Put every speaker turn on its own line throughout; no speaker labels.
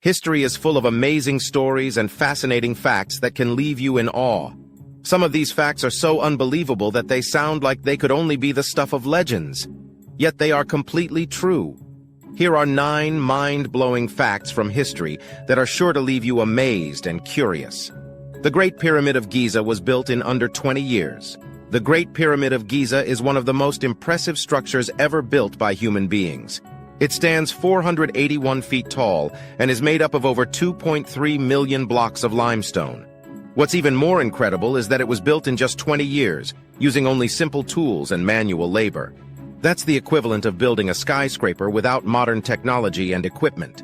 History is full of amazing stories and fascinating facts that can leave you in awe. Some of these facts are so unbelievable that they sound like they could only be the stuff of legends. Yet they are completely true. Here are 9 mind-blowing facts from history that are sure to leave you amazed and curious. The Great Pyramid of Giza was built in under 20 years. The Great Pyramid of Giza is one of the most impressive structures ever built by human beings. It stands 481 feet tall and is made up of over 2.3 million blocks of limestone. What's even more incredible is that it was built in just 20 years, using only simple tools and manual labor. That's the equivalent of building a skyscraper without modern technology and equipment.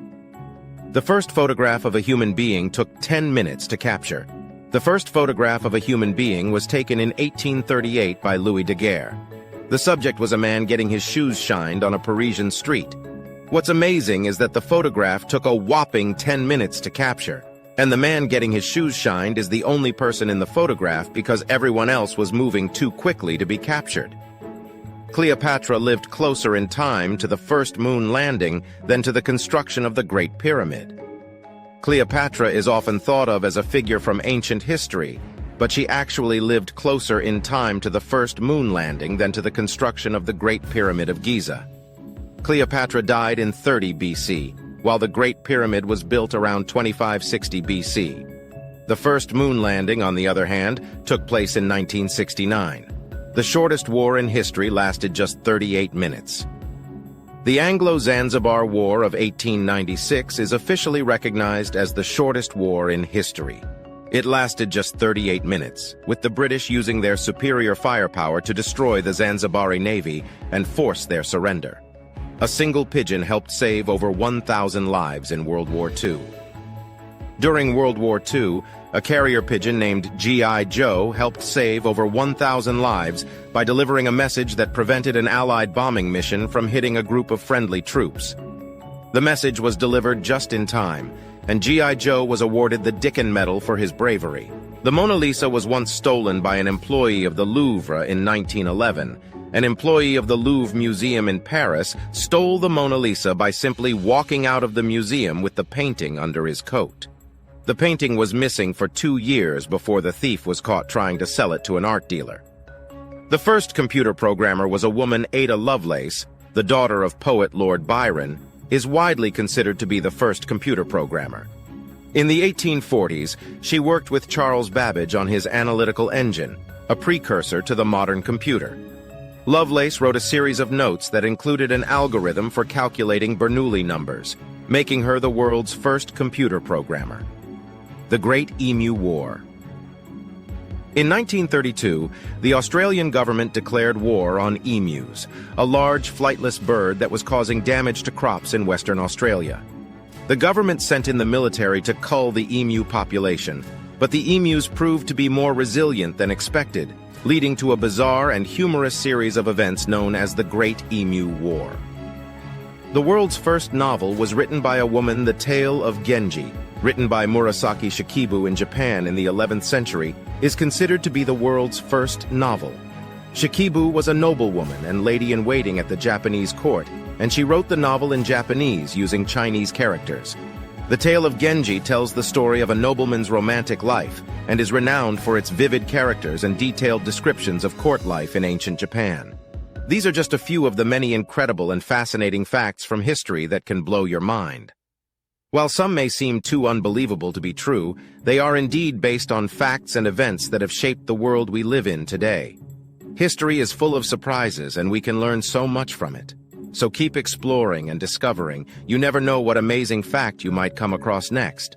The first photograph of a human being took 10 minutes to capture. The first photograph of a human being was taken in 1838 by Louis Daguerre. The subject was a man getting his shoes shined on a Parisian street. What's amazing is that the photograph took a whopping 10 minutes to capture, and the man getting his shoes shined is the only person in the photograph because everyone else was moving too quickly to be captured. Cleopatra lived closer in time to the first moon landing than to the construction of the Great Pyramid. Cleopatra is often thought of as a figure from ancient history, but she actually lived closer in time to the first moon landing than to the construction of the Great Pyramid of Giza. Cleopatra died in 30 BC, while the Great Pyramid was built around 2560 BC. The first moon landing, on the other hand, took place in 1969. The shortest war in history lasted just 38 minutes. The Anglo-Zanzibar War of 1896 is officially recognized as the shortest war in history. It lasted just 38 minutes, with the British using their superior firepower to destroy the Zanzibari Navy and force their surrender. A single pigeon helped save over 1,000 lives in World War II. During World War II, a carrier pigeon named G.I. Joe helped save over 1,000 lives by delivering a message that prevented an Allied bombing mission from hitting a group of friendly troops. The message was delivered just in time, and G.I. Joe was awarded the Dickon Medal for his bravery. The Mona Lisa was once stolen by an employee of the Louvre in 1911. An employee of the Louvre Museum in Paris stole the Mona Lisa by simply walking out of the museum with the painting under his coat. The painting was missing for 2 years before the thief was caught trying to sell it to an art dealer. The first computer programmer was a woman, Ada Lovelace, the daughter of poet Lord Byron, is widely considered to be the first computer programmer. In the 1840s, she worked with Charles Babbage on his analytical engine, a precursor to the modern computer. Lovelace wrote a series of notes that included an algorithm for calculating Bernoulli numbers, making her the world's first computer programmer. The Great Emu War. In 1932, the Australian government declared war on emus, a large flightless bird that was causing damage to crops in Western Australia. The government sent in the military to cull the emu population, but the emus proved to be more resilient than expected, leading to a bizarre and humorous series of events known as the Great Emu War. The world's first novel was written by a woman, The Tale of Genji, written by Murasaki Shikibu in Japan in the 11th century, is considered to be the world's first novel. Shikibu was a noblewoman and lady-in-waiting at the Japanese court, and she wrote the novel in Japanese using Chinese characters. The Tale of Genji tells the story of a nobleman's romantic life and is renowned for its vivid characters and detailed descriptions of court life in ancient Japan. These are just a few of the many incredible and fascinating facts from history that can blow your mind. While some may seem too unbelievable to be true, they are indeed based on facts and events that have shaped the world we live in today. History is full of surprises, and we can learn so much from it. So keep exploring and discovering. You never know what amazing fact you might come across next.